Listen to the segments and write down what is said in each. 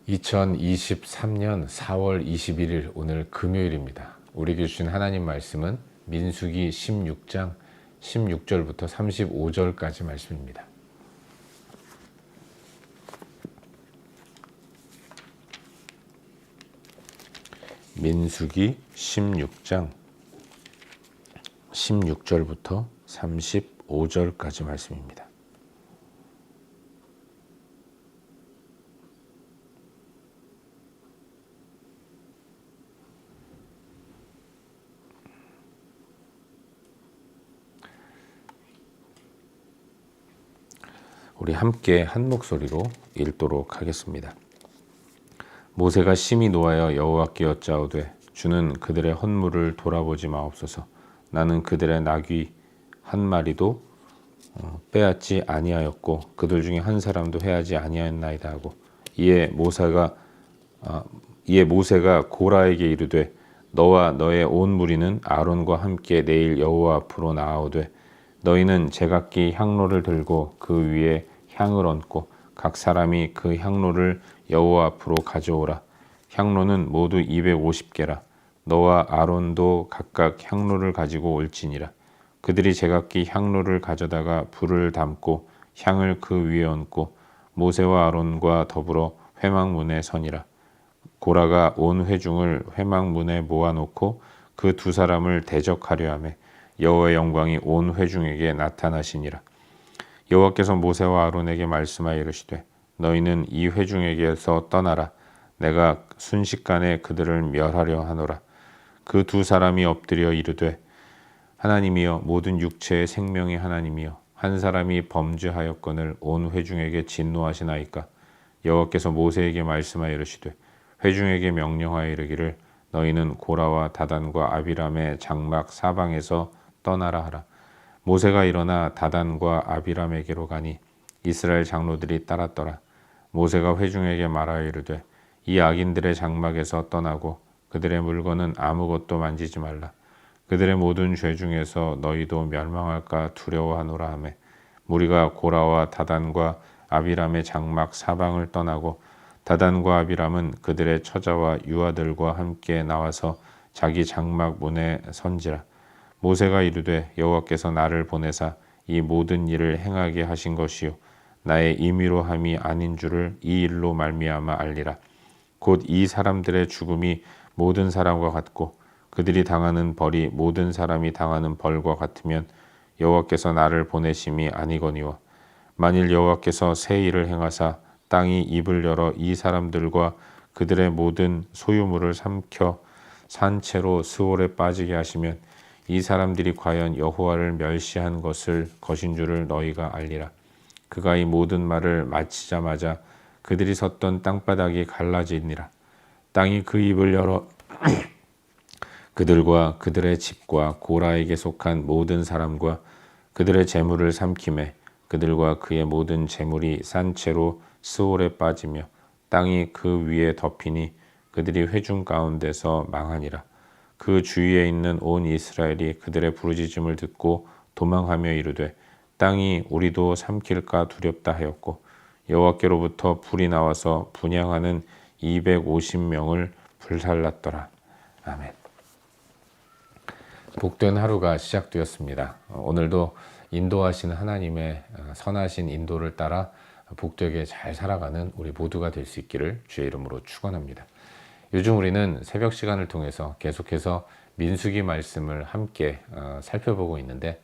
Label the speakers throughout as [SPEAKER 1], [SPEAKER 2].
[SPEAKER 1] 2023년 4월 21일 오늘 금요일입니다. 우리에게 주신 하나님 말씀은 민수기 16장 16절부터 35절까지 말씀입니다. 민수기 16장 16절부터 35절까지 말씀입니다. 우리 함께 한 목소리로 읽도록 하겠습니다. 모세가 심히 노하여 여호와께 여짜오되 주는 그들의 헌물을 돌아보지 마옵소서. 나는 그들의 나귀 한 마리도 빼앗지 아니하였고 그들 중에 한 사람도 해하지 아니하였나이다 하고 이에 모세가 고라에게 이르되 너와 너의 온 무리는 아론과 함께 내일 여호와 앞으로 나아오되 너희는 제각기 향로를 들고 그 위에 향을 얹고 각 사람이 그 향로를 여호와 앞으로 가져오라. 향로는 모두 250개라. 너와 아론도 각각 향로를 가지고 올지니라. 그들이 제각기 향로를 가져다가 불을 담고 향을 그 위에 얹고 모세와 아론과 더불어 회막문에 서니라. 고라가 온 회중을 회막문에 모아놓고 그 두 사람을 대적하려 하매 여호와의 영광이 온 회중에게 나타나시니라. 여호와께서 모세와 아론에게 말씀하여 이르시되 너희는 이 회중에게서 떠나라. 내가 순식간에 그들을 멸하려 하노라. 그 두 사람이 엎드려 이르되 하나님이여 모든 육체의 생명의 하나님이여 한 사람이 범죄하였거늘 온 회중에게 진노하시나이까. 여호와께서 모세에게 말씀하여 이르시되 회중에게 명령하여 이르기를 너희는 고라와 다단과 아비람의 장막 사방에서 떠나라 하라. 모세가 일어나 다단과 아비람에게로 가니 이스라엘 장로들이 따랐더라. 모세가 회중에게 말하여 이르되 이 악인들의 장막에서 떠나고 그들의 물건은 아무것도 만지지 말라. 그들의 모든 죄 중에서 너희도 멸망할까 두려워하노라 하매 무리가 고라와 다단과 아비람의 장막 사방을 떠나고 다단과 아비람은 그들의 처자와 유아들과 함께 나와서 자기 장막 문에 선지라. 모세가 이르되 여호와께서 나를 보내사 이 모든 일을 행하게 하신 것이요 나의 임의로 함이 아닌 줄을 이 일로 말미암아 알리라. 곧 이 사람들의 죽음이 모든 사람과 같고 그들이 당하는 벌이 모든 사람이 당하는 벌과 같으면 여호와께서 나를 보내심이 아니거니와 만일 여호와께서 새 일을 행하사 땅이 입을 열어 이 사람들과 그들의 모든 소유물을 삼켜 산채로 스올에 빠지게 하시면 이 사람들이 과연 여호와를 멸시한 것인 줄을 너희가 알리라. 그가 이 모든 말을 마치자마자 그들이 섰던 땅바닥이 갈라지니라. 땅이 그 입을 열어 그들과 그들의 집과 고라에게 속한 모든 사람과 그들의 재물을 삼키매 그들과 그의 모든 재물이 산채로 스올에 빠지며 땅이 그 위에 덮이니 그들이 회중 가운데서 망하니라. 그 주위에 있는 온 이스라엘이 그들의 부르짖음을 듣고 도망하며 이르되 땅이 우리도 삼킬까 두렵다 하였고 여호와께로부터 불이 나와서 분향하는 250명을 불살랐더라. 아멘. 복된 하루가 시작되었습니다. 오늘도 인도하시는 하나님의 선하신 인도를 따라 복되게 잘 살아가는 우리 모두가 될 수 있기를 주의 이름으로 축원합니다. 요즘 우리는 새벽 시간을 통해서 계속해서 민수기 말씀을 함께 살펴보고 있는데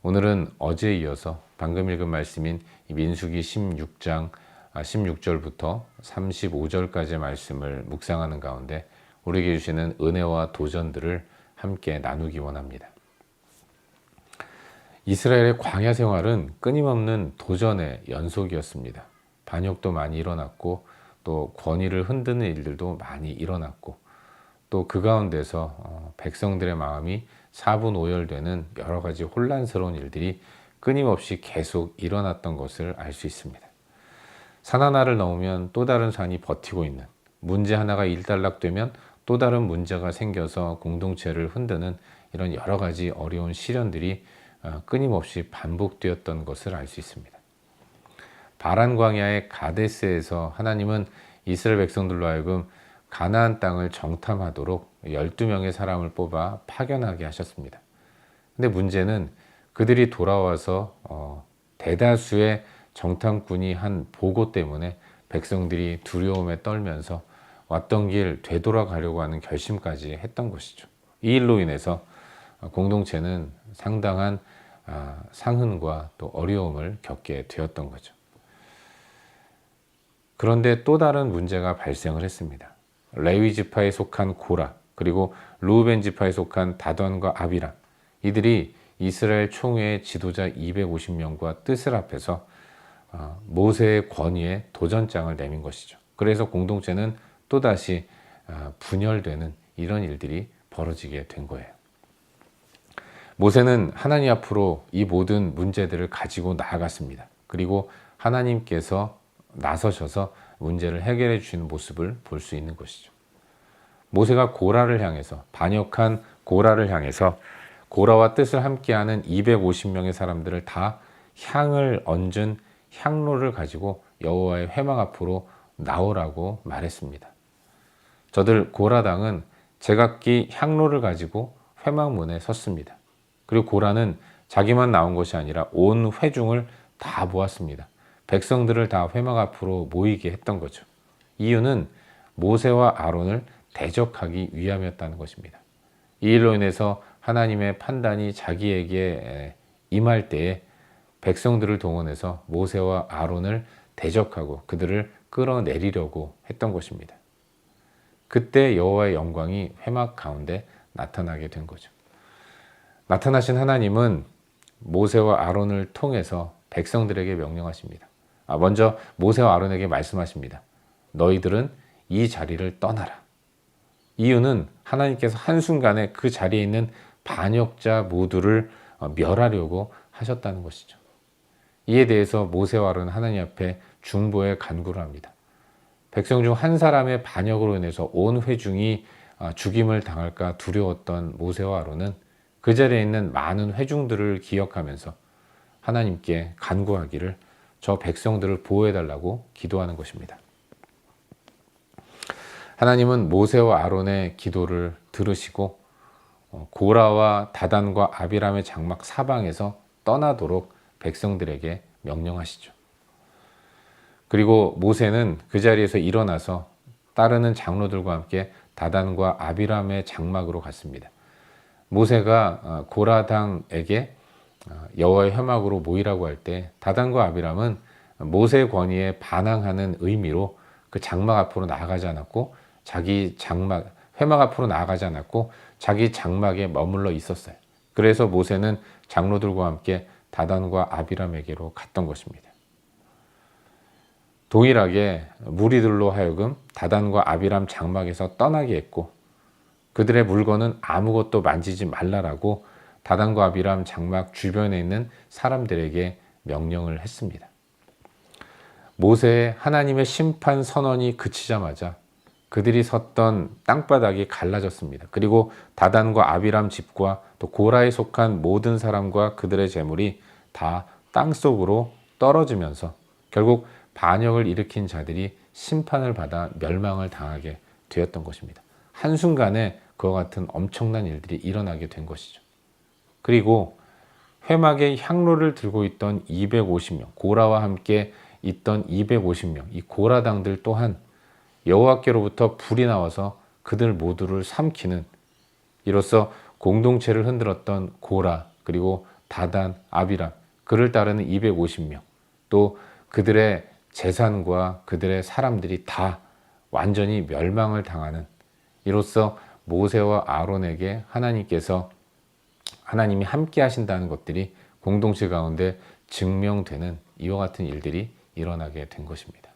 [SPEAKER 1] 오늘은 어제에 이어서 방금 읽은 말씀인 민수기 16장 16절부터 35절까지의 말씀을 묵상하는 가운데 우리에게 주시는 은혜와 도전들을 함께 나누기 원합니다. 이스라엘의 광야 생활은 끊임없는 도전의 연속이었습니다. 반역도 많이 일어났고 또 권위를 흔드는 일들도 많이 일어났고 또 그 가운데서 백성들의 마음이 사분오열되는 여러 가지 혼란스러운 일들이 끊임없이 계속 일어났던 것을 알 수 있습니다. 산 하나를 넘으면 또 다른 산이 버티고 있는, 문제 하나가 일단락되면 또 다른 문제가 생겨서 공동체를 흔드는 이런 여러 가지 어려운 시련들이 끊임없이 반복되었던 것을 알 수 있습니다. 바란 광야의 가데스에서 하나님은 이스라엘 백성들로 하여금 가나안 땅을 정탐하도록 12명의 사람을 뽑아 파견하게 하셨습니다. 근데 문제는 그들이 돌아와서 대다수의 정탐꾼이 한 보고 때문에 백성들이 두려움에 떨면서 왔던 길 되돌아가려고 하는 결심까지 했던 것이죠. 이 일로 인해서 공동체는 상당한 상흔과 또 어려움을 겪게 되었던 거죠. 그런데 또 다른 문제가 발생을 했습니다. 레위 지파에 속한 고라, 그리고 르우벤 지파에 속한 다돈과 아비람, 이들이 이스라엘 총회의 지도자 250명과 뜻을 합해서 모세의 권위에 도전장을 내민 것이죠. 그래서 공동체는 또다시 분열되는 이런 일들이 벌어지게 된 거예요. 모세는 하나님 앞으로 이 모든 문제들을 가지고 나아갔습니다. 그리고 하나님께서 나서셔서 문제를 해결해 주시는 모습을 볼 수 있는 것이죠. 모세가 고라를 향해서, 반역한 고라를 향해서 고라와 뜻을 함께하는 250명의 사람들을 다 향을 얹은 향로를 가지고 여호와의 회막 앞으로 나오라고 말했습니다. 저들 고라당은 제각기 향로를 가지고 회막 문에 섰습니다. 그리고 고라는 자기만 나온 것이 아니라 온 회중을 다 모았습니다. 백성들을 다 회막 앞으로 모이게 했던 거죠. 이유는 모세와 아론을 대적하기 위함이었다는 것입니다. 이 일로 인해서 하나님의 판단이 자기에게 임할 때에 백성들을 동원해서 모세와 아론을 대적하고 그들을 끌어내리려고 했던 것입니다. 그때 여호와의 영광이 회막 가운데 나타나게 된 거죠. 나타나신 하나님은 모세와 아론을 통해서 백성들에게 명령하십니다. 먼저 모세와 아론에게 말씀하십니다. 너희들은 이 자리를 떠나라. 이유는 하나님께서 한순간에 그 자리에 있는 반역자 모두를 멸하려고 하셨다는 것이죠. 이에 대해서 모세와 아론은 하나님 앞에 중보의 간구를 합니다. 백성 중 한 사람의 반역으로 인해서 온 회중이 죽임을 당할까 두려웠던 모세와 아론은 그 자리에 있는 많은 회중들을 기억하면서 하나님께 간구하기를 저 백성들을 보호해달라고 기도하는 것입니다. 하나님은 모세와 아론의 기도를 들으시고 고라와 다단과 아비람의 장막 사방에서 떠나도록 백성들에게 명령하시죠. 그리고 모세는 그 자리에서 일어나서 따르는 장로들과 함께 다단과 아비람의 장막으로 갔습니다. 모세가 고라당에게 여호와의 회막으로 모이라고 할 때 다단과 아비람은 모세의 권위에 반항하는 의미로 그 장막 앞으로 나아가지 않았고 자기 장막 회막 앞으로 나아가지 않았고 자기 장막에 머물러 있었어요. 그래서 모세는 장로들과 함께 다단과 아비람에게로 갔던 것입니다. 동일하게 무리들로 하여금 다단과 아비람 장막에서 떠나게 했고 그들의 물건은 아무것도 만지지 말라라고 다단과 아비람 장막 주변에 있는 사람들에게 명령을 했습니다. 모세의 하나님의 심판 선언이 그치자마자 그들이 섰던 땅바닥이 갈라졌습니다. 그리고 다단과 아비람 집과 또 고라에 속한 모든 사람과 그들의 재물이 다 땅속으로 떨어지면서 결국 반역을 일으킨 자들이 심판을 받아 멸망을 당하게 되었던 것입니다. 한순간에 그와 같은 엄청난 일들이 일어나게 된 것이죠. 그리고 회막에 향로를 들고 있던 250명, 고라와 함께 있던 250명, 이 고라당들 또한 여호와께로부터 불이 나와서 그들 모두를 삼키는, 이로써 공동체를 흔들었던 고라, 그리고 다단, 아비람, 그를 따르는 250명, 또 그들의 재산과 그들의 사람들이 다 완전히 멸망을 당하는, 이로써 모세와 아론에게 하나님이 함께 하신다는 것들이 공동체 가운데 증명되는 이와 같은 일들이 일어나게 된 것입니다.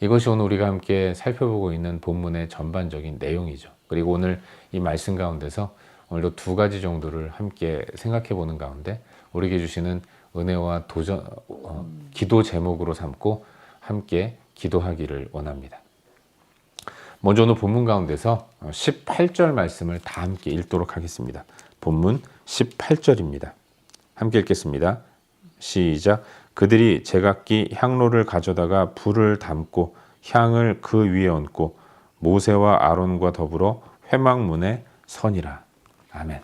[SPEAKER 1] 이것이 오늘 우리가 함께 살펴보고 있는 본문의 전반적인 내용이죠. 그리고 오늘 이 말씀 가운데서 오늘도 두 가지 정도를 함께 생각해 보는 가운데 우리에게 주시는 은혜와 기도 제목으로 삼고 함께 기도하기를 원합니다. 먼저 오늘 본문 가운데서 18절 말씀을 다 함께 읽도록 하겠습니다. 본문 18절입니다. 함께 읽겠습니다. 시작. 그들이 제각기 향로를 가져다가 불을 담고 향을 그 위에 얹고 모세와 아론과 더불어 회막문에 서니라. 아멘.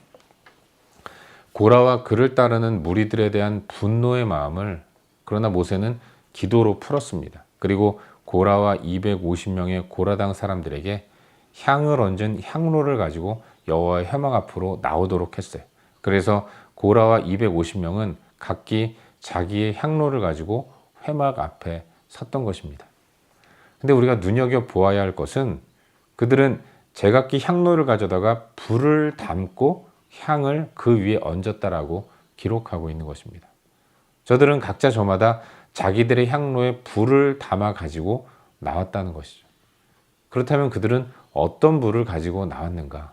[SPEAKER 1] 고라와 그를 따르는 무리들에 대한 분노의 마음을 그러나 모세는 기도로 풀었습니다. 그리고 고라와 250명의 고라당 사람들에게 향을 얹은 향로를 가지고 여호와의 회막 앞으로 나오도록 했어요. 그래서 고라와 250명은 각기 자기의 향로를 가지고 회막 앞에 섰던 것입니다. 근데 우리가 눈여겨보아야 할 것은 그들은 제각기 향로를 가져다가 불을 담고 향을 그 위에 얹었다라고 기록하고 있는 것입니다. 저들은 각자 저마다 자기들의 향로에 불을 담아 가지고 나왔다는 것이죠. 그렇다면 그들은 어떤 불을 가지고 나왔는가?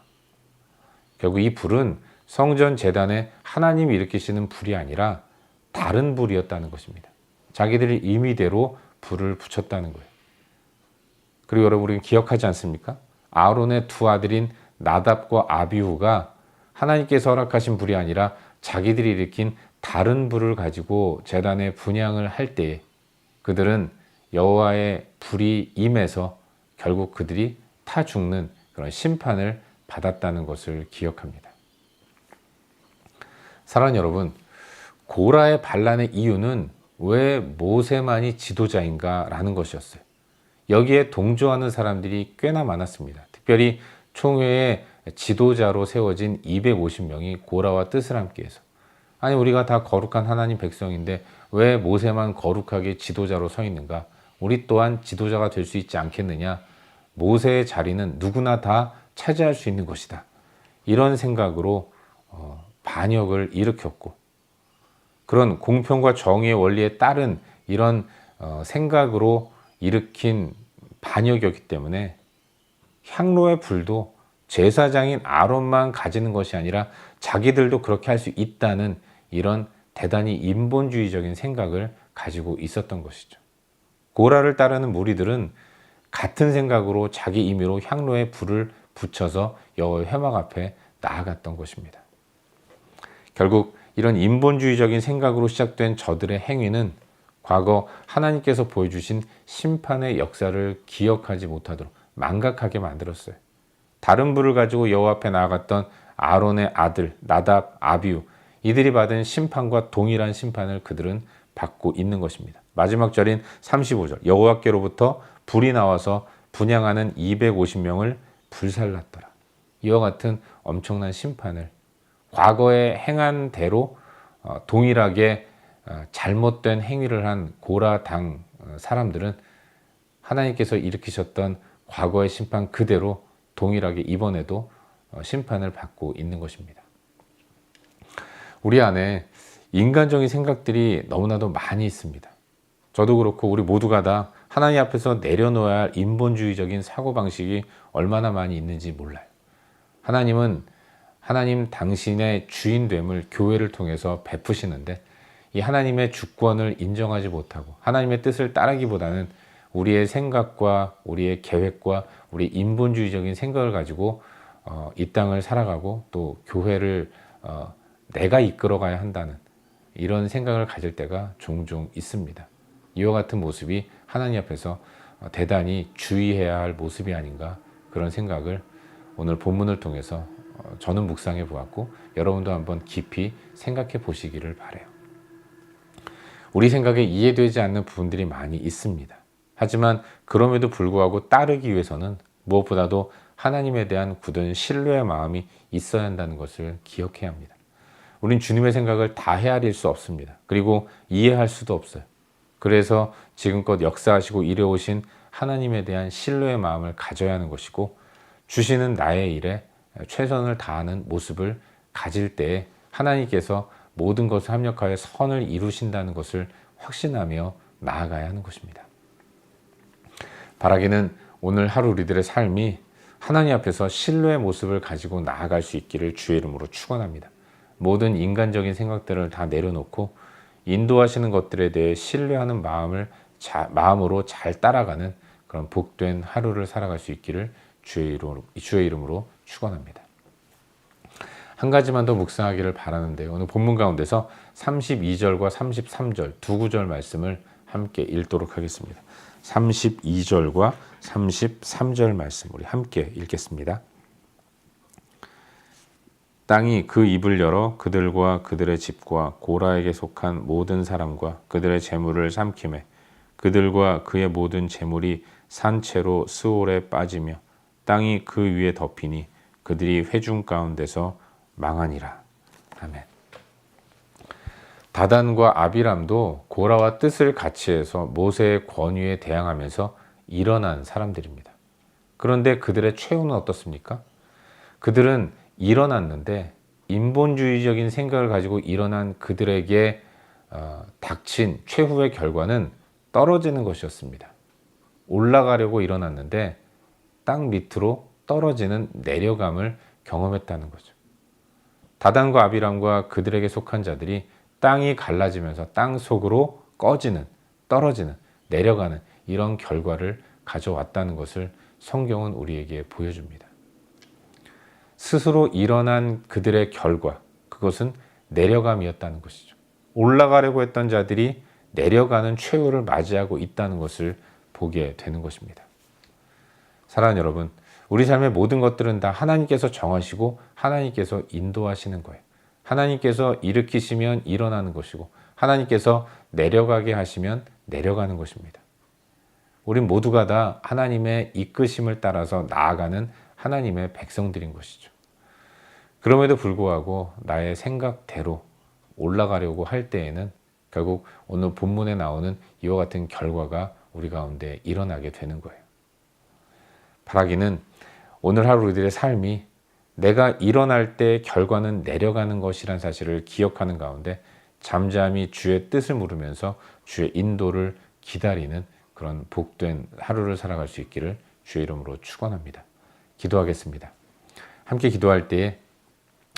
[SPEAKER 1] 결국 이 불은 성전 제단에 하나님이 일으키시는 불이 아니라 다른 불이었다는 것입니다. 자기들의 임의대로 불을 붙였다는 거예요. 그리고 여러분, 우리는 기억하지 않습니까? 아론의 두 아들인 나답과 아비후가 하나님께서 허락하신 불이 아니라 자기들이 일으킨 다른 불을 가지고 제단에 분향을 할 때에 그들은 여호와의 불이 임해서 결국 그들이 타 죽는 그런 심판을 받았다는 것을 기억합니다. 사랑하는 여러분, 고라의 반란의 이유는 왜 모세만이 지도자인가 라는 것이었어요. 여기에 동조하는 사람들이 꽤나 많았습니다. 특별히 총회의 지도자로 세워진 250명이 고라와 뜻을 함께해서, 아니 우리가 다 거룩한 하나님 백성인데 왜 모세만 거룩하게 지도자로 서 있는가? 우리 또한 지도자가 될 수 있지 않겠느냐? 모세의 자리는 누구나 다 차지할 수 있는 것이다. 이런 생각으로 반역을 일으켰고, 그런 공평과 정의의 원리에 따른 이런 생각으로 일으킨 반역이었기 때문에 향로의 불도 제사장인 아론만 가지는 것이 아니라 자기들도 그렇게 할 수 있다는 이런 대단히 인본주의적인 생각을 가지고 있었던 것이죠. 고라를 따르는 무리들은 같은 생각으로 자기 임의로 향로에 불을 붙여서 여호와의 회막 앞에 나아갔던 것입니다. 결국 이런 인본주의적인 생각으로 시작된 저들의 행위는 과거 하나님께서 보여주신 심판의 역사를 기억하지 못하도록 망각하게 만들었어요. 다른 불을 가지고 여호와 앞에 나아갔던 아론의 아들 나답, 아비후, 이들이 받은 심판과 동일한 심판을 그들은 받고 있는 것입니다. 마지막 절인 35절, 여호와께로부터 불이 나와서 분향하는 250명을 불살랐더라. 이와 같은 엄청난 심판을 과거에 행한 대로 동일하게 잘못된 행위를 한 고라 당 사람들은 하나님께서 일으키셨던 과거의 심판 그대로 동일하게 이번에도 심판을 받고 있는 것입니다. 우리 안에 인간적인 생각들이 너무나도 많이 있습니다. 저도 그렇고 우리 모두가 다 하나님 앞에서 내려놓아야 할 인본주의적인 사고방식이 얼마나 많이 있는지 몰라요. 하나님 당신의 주인됨을 교회를 통해서 베푸시는데 이 하나님의 주권을 인정하지 못하고 하나님의 뜻을 따르기보다는 우리의 생각과 우리의 계획과 우리 인본주의적인 생각을 가지고 이 땅을 살아가고 또 교회를 내가 이끌어가야 한다는 이런 생각을 가질 때가 종종 있습니다. 이와 같은 모습이 하나님 앞에서 대단히 주의해야 할 모습이 아닌가, 그런 생각을 오늘 본문을 통해서 저는 묵상해 보았고 여러분도 한번 깊이 생각해 보시기를 바라요. 우리 생각에 이해되지 않는 부분들이 많이 있습니다. 하지만 그럼에도 불구하고 따르기 위해서는 무엇보다도 하나님에 대한 굳은 신뢰의 마음이 있어야 한다는 것을 기억해야 합니다. 우린 주님의 생각을 다 헤아릴 수 없습니다. 그리고 이해할 수도 없어요. 그래서 지금껏 역사하시고 이래오신 하나님에 대한 신뢰의 마음을 가져야 하는 것이고, 주시는 나의 일에 최선을 다하는 모습을 가질 때에 하나님께서 모든 것을 합력하여 선을 이루신다는 것을 확신하며 나아가야 하는 것입니다. 바라기는 오늘 하루 우리들의 삶이 하나님 앞에서 신뢰의 모습을 가지고 나아갈 수 있기를 주의 이름으로 축원합니다. 모든 인간적인 생각들을 다 내려놓고 인도하시는 것들에 대해 신뢰하는 마음으로 잘 따라가는 그런 복된 하루를 살아갈 수 있기를 주의 이름으로 축원합니다. 한 가지만 더 묵상하기를 바라는데요. 오늘 본문 가운데서 32절과 33절 두 구절 말씀을 함께 읽도록 하겠습니다. 32절과 33절 말씀 우리 함께 읽겠습니다. 땅이 그 입을 열어 그들과 그들의 집과 고라에게 속한 모든 사람과 그들의 재물을 삼키매 그들과 그의 모든 재물이 산채로 스올에 빠지며 땅이 그 위에 덮이니 그들이 회중 가운데서 망하니라. 아멘. 다단과 아비람도 고라와 뜻을 같이 해서 모세의 권위에 대항하면서 일어난 사람들입니다. 그런데 그들의 최후는 어떻습니까? 그들은 일어났는데 인본주의적인 생각을 가지고 일어난 그들에게 닥친 최후의 결과는 떨어지는 것이었습니다. 올라가려고 일어났는데 땅 밑으로 떨어지는 내려감을 경험했다는 거죠. 다단과 아비람과 그들에게 속한 자들이 땅이 갈라지면서 땅 속으로 꺼지는, 떨어지는, 내려가는 이런 결과를 가져왔다는 것을 성경은 우리에게 보여줍니다. 스스로 일어난 그들의 결과, 그것은 내려감이었다는 것이죠. 올라가려고 했던 자들이 내려가는 최후를 맞이하고 있다는 것을 보게 되는 것입니다. 사랑하는 여러분, 우리 삶의 모든 것들은 다 하나님께서 정하시고 하나님께서 인도하시는 거예요. 하나님께서 일으키시면 일어나는 것이고 하나님께서 내려가게 하시면 내려가는 것입니다. 우리 모두가 다 하나님의 이끄심을 따라서 나아가는 하나님의 백성들인 것이죠. 그럼에도 불구하고 나의 생각대로 올라가려고 할 때에는 결국 오늘 본문에 나오는 이와 같은 결과가 우리 가운데 일어나게 되는 거예요. 바라기는 오늘 하루 우리들의 삶이 내가 일어날 때 결과는 내려가는 것이란 사실을 기억하는 가운데 잠잠히 주의 뜻을 물으면서 주의 인도를 기다리는 그런 복된 하루를 살아갈 수 있기를 주의 이름으로 축원합니다. 기도하겠습니다. 함께 기도할 때에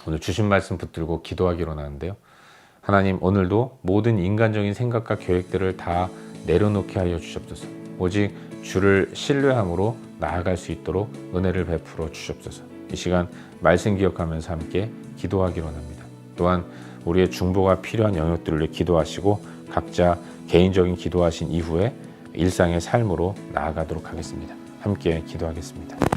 [SPEAKER 1] 오늘 주신 말씀 붙들고 기도하기로 하는데요. 하나님, 오늘도 모든 인간적인 생각과 계획들을 다 내려놓게 하여 주시옵소서. 오직 주를 신뢰함으로 나아갈 수 있도록 은혜를 베풀어 주시옵소서. 이 시간 말씀 기억하면서 함께 기도하기로 합니다. 또한 우리의 중보가 필요한 영역들을 위해 기도하시고 각자 개인적인 기도하신 이후에 일상의 삶으로 나아가도록 하겠습니다. 함께 기도하겠습니다.